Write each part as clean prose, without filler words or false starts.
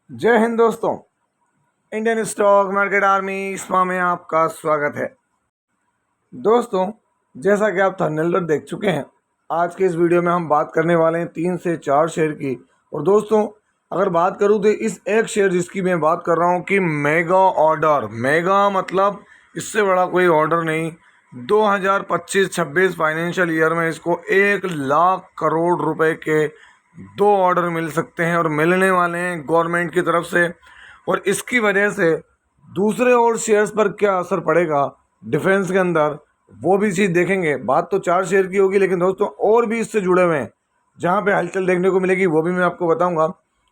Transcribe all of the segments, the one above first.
जय हिंद दोस्तों। Indian stock market army इसमा में आपका स्वागत है। दोस्तों, जैसा कि आप थंबनेल पर देख चुके हैं, आज के इस वीडियो में हम बात करने वाले हैं 3 से 4 शेयर की। और दोस्तों, अगर बात करूं तो इस एक शेयर जिसकी मैं बात कर रहा हूं कि मेगा ऑर्डर, मेगा मतलब इससे बड़ा कोई ऑर्डर नहीं। 2025-26 फाइनेंशियल ईयर में इसको 1 लाख करोड़ रुपए के 2 ऑर्डर मिल सकते हैं और मिलने वाले हैं गवर्नमेंट की तरफ से। और इसकी वजह से दूसरे और शेयर्स पर क्या असर पड़ेगा डिफेंस के अंदर, वो भी चीज़ देखेंगे। बात तो 4 शेयर की होगी, लेकिन दोस्तों और भी इससे जुड़े हुए हैं जहाँ पे हलचल देखने को मिलेगी, वो भी मैं आपको बताऊंगा।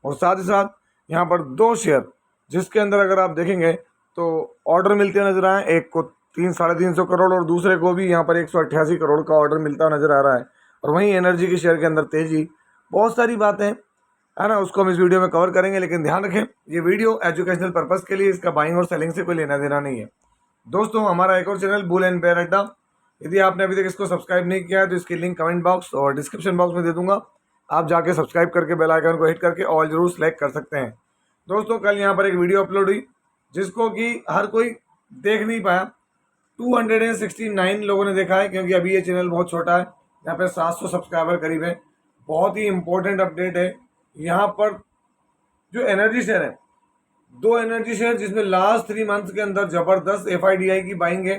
और साथ ही साथ यहाँ पर 2 शेयर जिसके अंदर अगर आप देखेंगे तो ऑर्डर मिलते हुए नजर आए। एक को 300-350 करोड़ और दूसरे को भी यहाँ पर 188 करोड़ का ऑर्डर मिलता हुआ नजर आ रहा है। और वहीं एनर्जी के शेयर के अंदर तेजी, बहुत सारी बातें है ना, उसको हम इस वीडियो में कवर करेंगे। लेकिन ध्यान रखें, ये वीडियो एजुकेशनल पर्पस के लिए, इसका बाइंग और सेलिंग से कोई लेना देना नहीं है। दोस्तों, हमारा एक और चैनल बुल एंड बेयर अड्डा, यदि आपने अभी तक इसको सब्सक्राइब नहीं किया है तो इसकी लिंक कमेंट बॉक्स और डिस्क्रिप्शन बॉक्स में दे दूंगा। आप जाके सब्सक्राइब करके बेल आइकन को हिट करके ऑल जरूर सेलेक्ट कर सकते हैं। दोस्तों, कल यहाँ पर एक वीडियो अपलोड हुई जिसको कि हर कोई देख नहीं पाया। 269 लोगों ने देखा है, क्योंकि अभी ये चैनल बहुत छोटा है। यहाँ पे 700 सब्सक्राइबर करीब है। बहुत ही इंपॉर्टेंट अपडेट है। यहाँ पर जो एनर्जी शेयर है, 2 एनर्जी शेयर जिसमें लास्ट 3 मंथ्स के अंदर जबरदस्त एफआईडीआई की बाइंग है,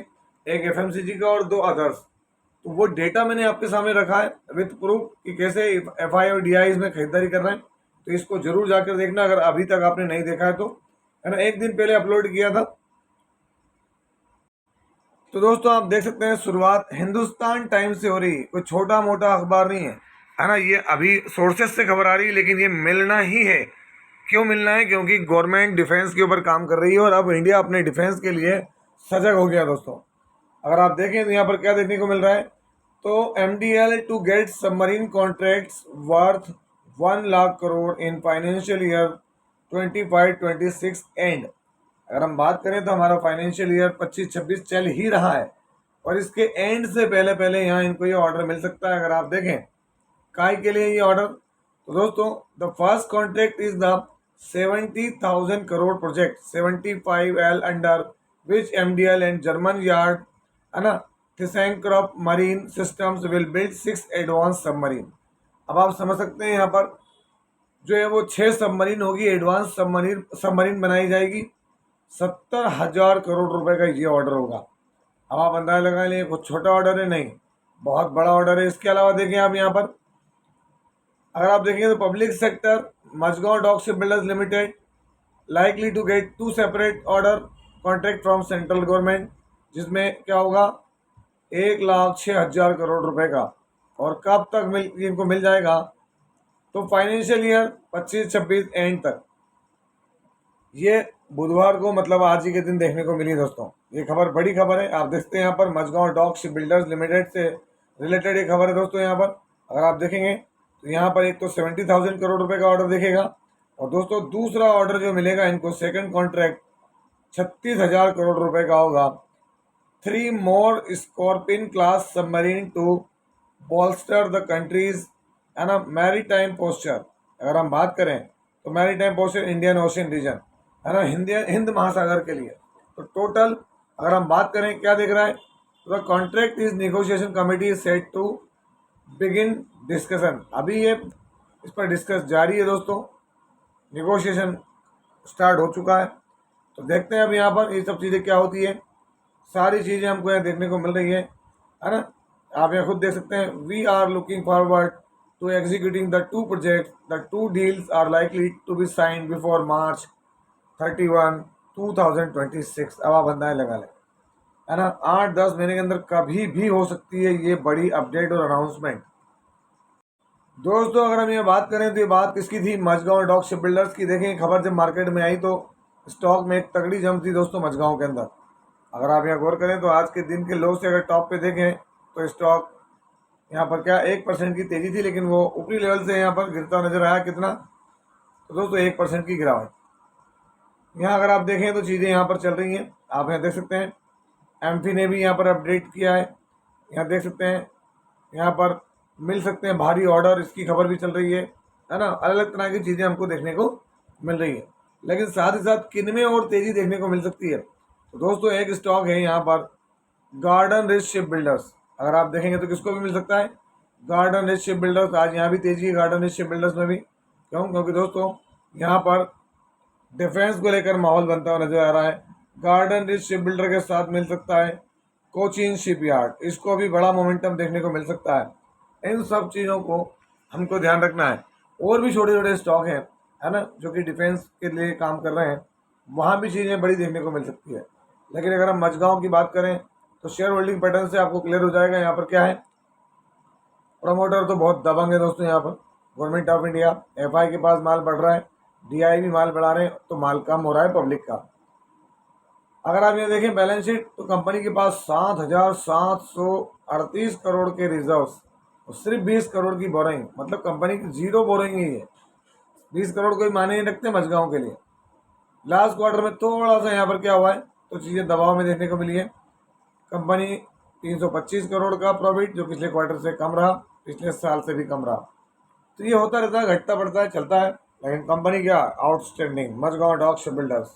एक एफएमसीजी का और 2 अदर्स। तो वो डेटा मैंने आपके सामने रखा है विथ प्रूफ कि कैसे एफआई और डीआई में खरीदारी कर रहे हैं। तो इसको जरूर जाकर देखना अगर अभी तक आपने नहीं देखा है तो, है ना। एक दिन पहले अपलोड किया था। तो दोस्तों, आप देख सकते हैं शुरुआत हिंदुस्तान टाइम्स से हो रही है, कोई छोटा मोटा अखबार नहीं है ना। ये अभी सोर्सेस से खबर आ रही है, लेकिन ये मिलना ही है। क्यों मिलना है? क्योंकि गवर्नमेंट डिफेंस के ऊपर काम कर रही है और अब इंडिया अपने डिफेंस के लिए सजग हो गया। दोस्तों, अगर आप देखें तो यहाँ पर क्या देखने को मिल रहा है, तो MDL to get submarine contracts worth 1 lakh crore in financial year 25-26 end. अगर हम बात करें तो हमारा फाइनेंशियल ईयर 25-26 चल ही रहा है और इसके एंड से पहले पहले यहाँ इनको ये ऑर्डर मिल सकता है। अगर आप देखें काय के लिए ये ऑर्डर, तो दोस्तों the first contract is the 70,000 crore project 75L under which MDL and German yard, है ना, ThyssenKrupp marine systems will build 6 advance submarine. अब आप समझ सकते हैं यहाँ पर जो है वो 6 सबमरीन होगी, एडवांस सबमरीन बनाई जाएगी। 70,000 करोड़ रुपए का ये ऑर्डर होगा। अब आप अंदाजा लगा लें, कुछ छोटा ऑर्डर है नहीं, बहुत बड़ा ऑर्डर है। इसके अलावा देखें आप यहाँ पर, अगर आप देखेंगे तो public sector Mazagon dock ship builders limited likely to get 2 separate order contract from central government, जिसमें क्या होगा 1,06,000 करोड़ रुपए का। और कब तक इनको मिल जाएगा? तो फाइनेंशियल ईयर 25-26 एंड तक। ये बुधवार को, मतलब आज ही के दिन देखने को मिली। दोस्तों, ये खबर बड़ी खबर है। आप देखते हैं यहाँ पर Mazagon dock ship builders limited से रिलेटेड ये खबर है। दोस्तों, यहाँ पर अगर आप देखेंगे तो यहाँ पर एक तो 70,000 करोड़ रुपए का ऑर्डर दिखेगा, और दोस्तों दूसरा ऑर्डर जो मिलेगा इनको, सेकंड कॉन्ट्रैक्ट 36,000 करोड़ रुपए का होगा। 3 more Scorpene class submarine to bolster the countries, है ना, मैरीटाइम पोस्चर। अगर हम बात करें तो maritime posture Indian ocean region, है ना, हिंद महासागर के लिए। तो टोटल अगर हम बात करें क्या देख रहा है, तो contract is negotiation committee set to begin discussion. अभी ये इस पर डिस्कस जारी है। दोस्तों, नेगोशिएशन स्टार्ट हो चुका है। तो देखते हैं अब यहाँ पर ये सब चीज़ें क्या होती है। सारी चीज़ें हमको यहाँ देखने को मिल रही है ना। आप यहाँ खुद देख सकते हैं, we are looking forward to executing the 2 project, the 2 deals are likely to be signed before March 31, 2026। अब आप अंदाजा लगा लें, है ना, 8-10 महीने के अंदर कभी भी हो सकती है ये बड़ी अपडेट और अनाउंसमेंट। दोस्तों, अगर हम ये बात करें तो ये बात किसकी थी? मझगांव डॉक शिप बिल्डर्स की। देखें, खबर जब मार्केट में आई तो स्टॉक में एक तगड़ी जंप थी दोस्तों मझगांव के अंदर। अगर आप यहाँ गौर करें तो आज के दिन के लो से अगर टॉप पे देखें तो स्टॉक यहाँ पर क्या 1% की तेजी थी, लेकिन वो ऊपरी लेवल से यहाँ पर गिरता नजर आया। कितना? तो दोस्तों 1% की गिरावट। यहाँ अगर आप देखें तो चीज़ें यहाँ पर चल रही हैं। आप यहाँ देख सकते हैं एमफी ने भी यहाँ पर अपडेट किया है। यहाँ देख सकते हैं, यहाँ पर मिल सकते हैं भारी ऑर्डर, इसकी खबर भी चल रही है ना। अलग अलग तरह की चीज़ें हमको देखने को मिल रही है। लेकिन साथ ही साथ किनमें और तेजी देखने को मिल सकती है? तो दोस्तों एक स्टॉक है यहाँ पर गार्डन रिच शिप बिल्डर्स। अगर आप देखेंगे तो किसको भी मिल सकता है? Garden rich ship builders. आज यहाँ भी तेजी है गार्डन रिच शिप बिल्डर्स में भी। क्यों? क्योंकि दोस्तों यहाँ पर डिफेंस को लेकर माहौल बनता हुआ नजर आ रहा है। गार्डन रिच शिप बिल्डर के साथ मिल सकता है कोचीन शिपयार्ड, इसको भी बड़ा मोमेंटम देखने को मिल सकता है। इन सब चीज़ों को हमको ध्यान रखना है। और भी छोटे छोटे स्टॉक हैं, है ना, जो कि डिफेंस के लिए काम कर रहे हैं, वहाँ भी चीज़ें बड़ी देखने को मिल सकती है। लेकिन अगर हम मझगांव की बात करें तो शेयर होल्डिंग पैटर्न से आपको क्लियर हो जाएगा यहाँ पर क्या है। प्रमोटर तो बहुत दबंग है दोस्तों। यहाँ पर गवर्नमेंट ऑफ इंडिया, एफआई के पास माल बढ़ रहा है, डीआई भी माल बढ़ा रहे हैं, तो माल कम हो रहा है पब्लिक का। अगर आप ये देखें बैलेंस शीट, तो कंपनी के पास 7,738 करोड़ के रिजर्व्स और सिर्फ 20 करोड़ की बोरिंग, मतलब कंपनी की जीरो बोरिंग ही है। 20 करोड़ कोई माने नहीं रखते मझगांव के लिए। लास्ट क्वार्टर में थोड़ा सा यहाँ पर क्या हुआ है, तो चीज़ें दबाव में देखने को मिली है। कंपनी 325 करोड़ का प्रॉफिट, जो पिछले क्वार्टर से कम रहा, पिछले साल से भी कम रहा। तो ये होता रहता है, घटता बढ़ता है, चलता है। लेकिन कंपनी क्या outstanding, Mazagon dock ship builders.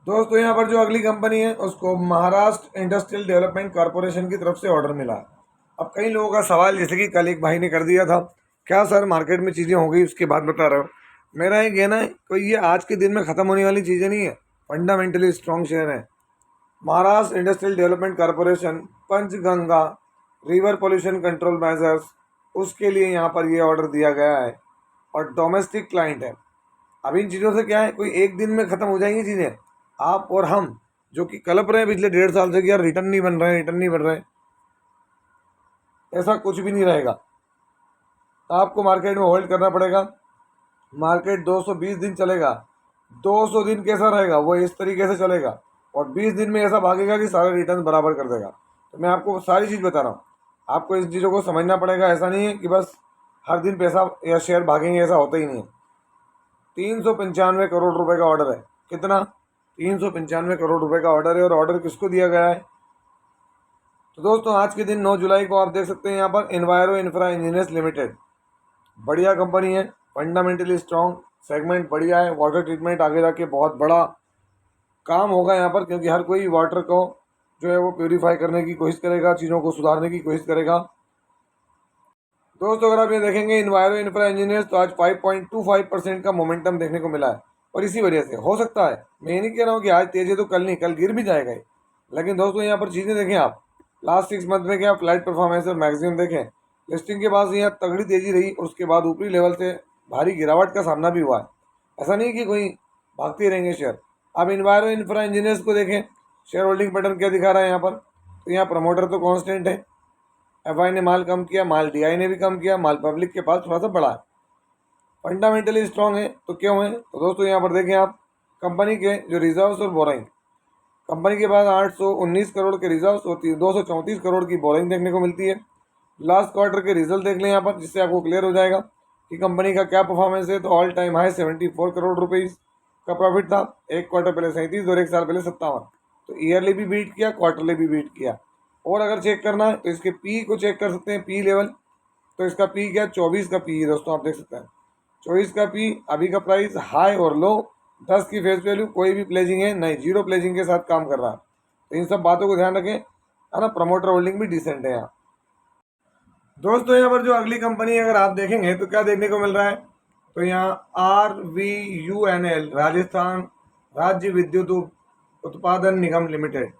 दोस्तों यहाँ पर जो अगली कंपनी है उसको महाराष्ट्र इंडस्ट्रियल डेवलपमेंट कॉरपोरेशन की तरफ से ऑर्डर मिला। अब कई लोगों का सवाल, जैसे कि कल एक भाई ने कर दिया था, क्या सर मार्केट में चीज़ें हो गई उसके बाद बता रहे हो? मेरा ये कहना है कोई ये आज के दिन में ख़त्म होने वाली चीज़ें नहीं है, फंडामेंटली स्ट्रॉन्ग शेयर है। Maharashtra industrial development corporation Panchganga river pollution control measures, उसके लिए यहाँ पर ये ऑर्डर दिया गया है और डोमेस्टिक क्लाइंट है। अब इन चीज़ों से क्या है, कोई एक दिन में ख़त्म हो जाएंगी चीज़ें। आप और हम जो कि कलप रहे हैं पिछले 1.5 साल से कि यार रिटर्न नहीं बन रहे हैं, रिटर्न नहीं बन रहे हैं, ऐसा कुछ भी नहीं रहेगा। तो आपको मार्केट में होल्ड करना पड़ेगा। मार्केट 220 दिन चलेगा, 200 दिन कैसा रहेगा, वो इस तरीके से चलेगा, और 20 दिन में ऐसा भागेगा कि सारे रिटर्न बराबर कर देगा। तो मैं आपको सारी चीज़ बता रहा हूँ, आपको इस चीज़ों को समझना पड़ेगा। ऐसा नहीं है कि बस हर दिन पैसा या शेयर भागेंगे, ऐसा होता ही नहीं है। 395 करोड़ रुपए का ऑर्डर है। कितना? 395 करोड़ रुपए का ऑर्डर है। और ऑर्डर किसको दिया गया है? तो दोस्तों आज के दिन 9 जुलाई को आप देख सकते हैं यहाँ पर एनवायरो इंफ्रा इंजीनियर्स लिमिटेड, बढ़िया कंपनी है, फंडामेंटली स्ट्रॉन्ग, सेगमेंट बढ़िया है। वाटर ट्रीटमेंट आगे जाके बहुत बड़ा काम होगा यहाँ पर, क्योंकि हर कोई वाटर को जो है वो प्योरीफाई करने की कोशिश करेगा, चीज़ों को सुधारने की कोशिश करेगा। दोस्तों अगर आप ये देखेंगे इन्वायरो इंफ्रा इंजीनियर्स, तो आज 5.25% का मोमेंटम देखने को मिला है। और इसी वजह से हो सकता है, मैं ये नहीं कह रहा हूँ कि आज तेज है तो कल नहीं, कल गिर भी जाएगा ये। लेकिन दोस्तों यहाँ पर चीज़ें देखें आप, लास्ट 6 मंथ में क्या फ्लाइट परफॉर्मेंस और मैक्सिमम देखें, लिस्टिंग के बाद यहाँ तगड़ी तेजी रही और उसके बाद ऊपरी लेवल से भारी गिरावट का सामना भी हुआ है। ऐसा नहीं कि कोई भागते रहेंगे शेयर। अब इन्वायरो इंफ्रा इंजीनियर्स को देखें, शेयर होल्डिंग पैटर्न क्या दिखा रहा है यहाँ पर। तो यहाँ प्रमोटर तो कॉन्स्टेंट है, एफआई ने माल कम किया, माल डीआई ने भी कम किया, माल पब्लिक के पास थोड़ा सा बढ़ा है। फंडामेंटली स्ट्रांग है तो क्यों है? तो दोस्तों यहाँ पर देखें आप कंपनी के जो रिजर्व्स और बोरिंग, कंपनी के पास 819 करोड़ के रिजर्व्स और 234 करोड़ की बोरिंग देखने को मिलती है। लास्ट क्वार्टर के रिजल्ट देख लें यहाँ पर, जिससे आपको क्लियर हो जाएगा कि कंपनी का क्या परफॉर्मेंस है। तो all time high 74 crore rupees का प्रॉफिट था। एक क्वार्टर पहले 37 और एक साल पहले 57। तो ईयरली भी बीट किया, क्वार्टरली भी बीट किया। और अगर चेक करना है तो इसके पी को चेक कर सकते हैं, पी लेवल। तो इसका पी क्या, 24 का पी है दोस्तों, आप देख सकते हैं 24 का पी। अभी का प्राइस हाई और लो, 10 की फेस वैल्यू, कोई भी प्लेजिंग है नहीं, जीरो प्लेजिंग के साथ काम कर रहा है। तो इन सब बातों को ध्यान रखें, है ना। प्रमोटर होल्डिंग भी डिसेंट है यहाँ। दोस्तों यहाँ पर जो अगली कंपनी अगर आप देखेंगे तो क्या देखने को मिल रहा है, तो यहाँ RVUNL राजस्थान राज्य विद्युत उत्पादन निगम लिमिटेड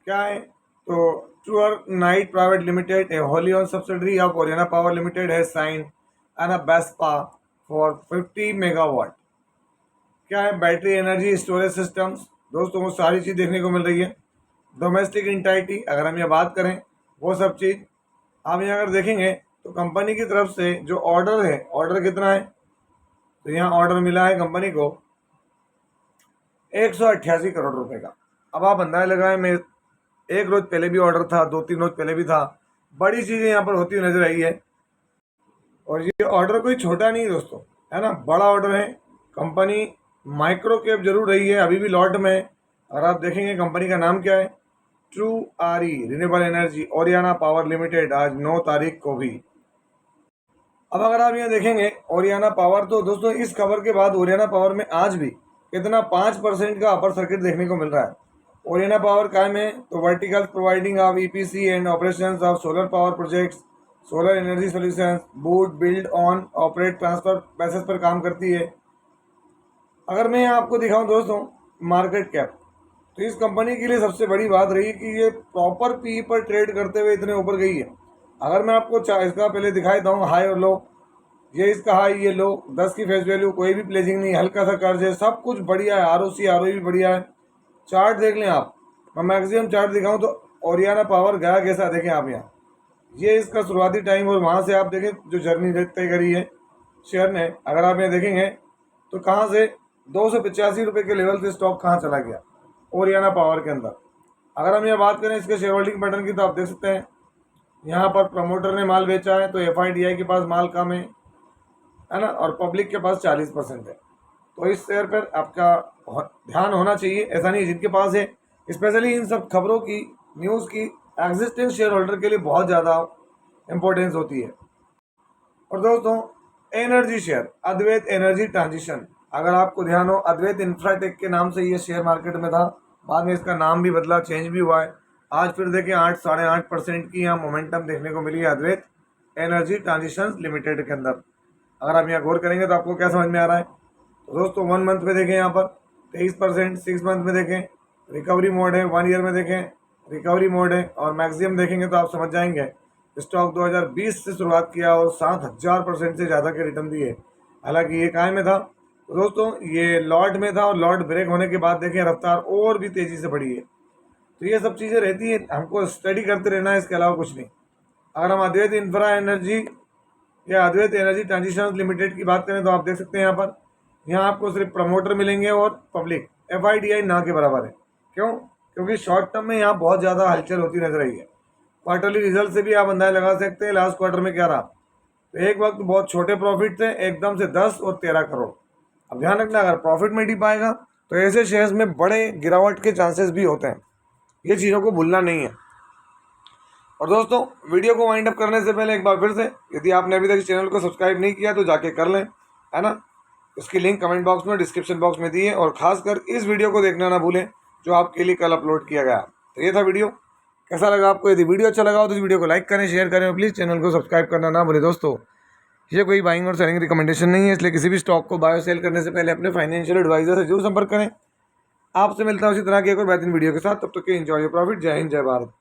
क्या है, तो Tour Knight private limited, a wholly owned subsidiary of Haryana power limited है sign and BESPA for 50 megawatt. क्या है, बैटरी एनर्जी स्टोरेज सिस्टम्स। दोस्तों वो सारी चीज़ देखने को मिल रही है। डोमेस्टिक इंटाइटी अगर हम ये बात करें, वो सब चीज़ आप यहाँ अगर देखेंगे तो कंपनी की तरफ से जो ऑर्डर है, ऑर्डर कितना है, तो यहाँ ऑर्डर मिला है कंपनी को 188 करोड़ रुपए का। अब आप अंदाजा लगाएं, मैं एक रोज पहले भी ऑर्डर था, 2-3 रोज पहले भी था, बड़ी चीज़ें यहाँ पर होती हुई नजर आई है। और ये ऑर्डर कोई छोटा नहीं दोस्तों, है ना, बड़ा ऑर्डर है। कंपनी माइक्रो कैप जरूर रही है, अभी भी लॉट में है। और आप देखेंगे कंपनी का नाम क्या है, true RE renewable energy Haryana power limited. आज 9 तारीख को भी अब अगर आप यहाँ देखेंगे ओरियाना पावर, तो दोस्तों इस खबर के बाद ओरियाना पावर में आज भी कितना 5% का अपर सर्किट देखने को मिल रहा है। ओरियाना पावर कायम है, तो vertical providing of EPC and operations of solar power projects, solar energy solutions, boot, build, on, operate, transfer basis पर काम करती है। अगर मैं यहाँ आपको दिखाऊं दोस्तों मार्केट कैप, तो इस कंपनी के लिए सबसे बड़ी बात रही कि ये प्रॉपर पी पर ट्रेड करते हुए इतने ऊपर गई है। अगर मैं आपको इसका पहले दिखा देता हूँ हाई और लो, ये इसका हाई, ये लो, 10 की फेस वैल्यू, कोई भी प्लेजिंग नहीं, हल्का सा कर्ज है, सब कुछ बढ़िया है, आरओसी आरओई भी बढ़िया है। चार्ट देख लें आप, मैं मैक्सिमम चार्ट दिखाऊं तो ओरियाना पावर गया कैसा देखें आप यहाँ, ये इसका शुरुआती टाइम और वहाँ से आप देखें जो जर्नी तय करी है शेयर ने, अगर आप यहाँ देखेंगे तो कहाँ से 285 रुपये के लेवल से स्टॉक कहाँ चला गया ओरियाना पावर के अंदर। अगर हम यहाँ बात करें इसके शेयर होल्डिंग पैटर्न की, तो आप देख सकते हैं यहाँ पर प्रमोटर ने माल बेचा है, तो एफआईडीआई के पास माल कम है ना, और पब्लिक के पास 40% है। तो इस शेयर पर आपका ध्यान होना चाहिए, ऐसा नहीं जिनके पास है, स्पेशली इन सब खबरों की, न्यूज़ की एग्जिस्टिंग शेयर होल्डर के लिए बहुत ज़्यादा इंपॉर्टेंस होती है। और दोस्तों एनर्जी शेयर, अद्वैत एनर्जी ट्रांजिशन, अगर आपको ध्यान हो अद्वैत इंफ्राटेक के नाम से ये शेयर मार्केट में था, बाद में इसका नाम भी बदला, चेंज भी हुआ है। आज फिर देखें 8-8.5% की यहाँ मोमेंटम देखने को मिली है अद्वैत एनर्जी ट्रांजिशन लिमिटेड के अंदर। अगर आप यहाँ गौर करेंगे तो आपको क्या समझ में आ रहा है, तो दोस्तों 1 मंथ में देखें यहाँ पर 23%, 6 मंथ में देखें रिकवरी मोड है, 1 ईयर में देखें रिकवरी मोड है, और मैक्सिमम देखेंगे तो आप समझ जाएंगे स्टॉक 2020 से शुरुआत किया और 7000% से ज़्यादा के रिटर्न दिए। हालांकि ये काय में था तो दोस्तों, ये लॉट में था, और लॉट ब्रेक होने के बाद देखें रफ्तार और भी तेज़ी से बढ़ी है। तो ये सब चीज़ें रहती है, हमको स्टडी करते रहना है, इसके अलावा कुछ नहीं। अगर हम अद्वैत इंफ्रा एनर्जी या अद्वैत एनर्जी ट्रांजिशन लिमिटेड की बात करें, तो आप देख सकते हैं यहाँ आपको सिर्फ प्रमोटर मिलेंगे और पब्लिक, एफआईडीआई ना के बराबर है। क्यों? क्योंकि शॉर्ट टर्म में यहाँ बहुत ज़्यादा हलचल होती नजर आई है। क्वार्टरली रिजल्ट से भी आप अंदाजा लगा सकते हैं लास्ट क्वार्टर में क्या रहा। तो एक वक्त बहुत छोटे प्रॉफिट थे, एकदम से 10 और 13 करोड़। अब ध्यान रखना, अगर प्रॉफिट में टिप आएगा तो ऐसे शेयर्स में बड़े गिरावट के चांसेस भी होते हैं, ये चीज़ों को भूलना नहीं है। और दोस्तों वीडियो को वाइंड अप करने से पहले एक बार फिर से, यदि आपने अभी तक इस चैनल को सब्सक्राइब नहीं किया तो जाके कर लें, है ना। इसकी लिंक कमेंट बॉक्स में, डिस्क्रिप्शन बॉक्स में दी है, और खासकर इस वीडियो को देखना ना भूलें जो आपके लिए कल अपलोड किया गया। तो ये था वीडियो, कैसा लगा आपको? यदि वीडियो अच्छा लगा हो तो इस वीडियो को लाइक करें, शेयर करें, और प्लीज़ चैनल को सब्सक्राइब करना ना भूलें। दोस्तों ये कोई बाइंग और सेलिंग रिकमेंडेशन नहीं है, इसलिए किसी भी स्टॉक को बाय और सेल करने से पहले अपने फाइनेंशियल एडवाइजर से जरूर संपर्क करें। आपसे मिलता हूं इसी तरह की एक और बेहतरीन वीडियो के साथ, तब तक के एंजॉय योर प्रॉफिट। जय हिंद, जय भारत।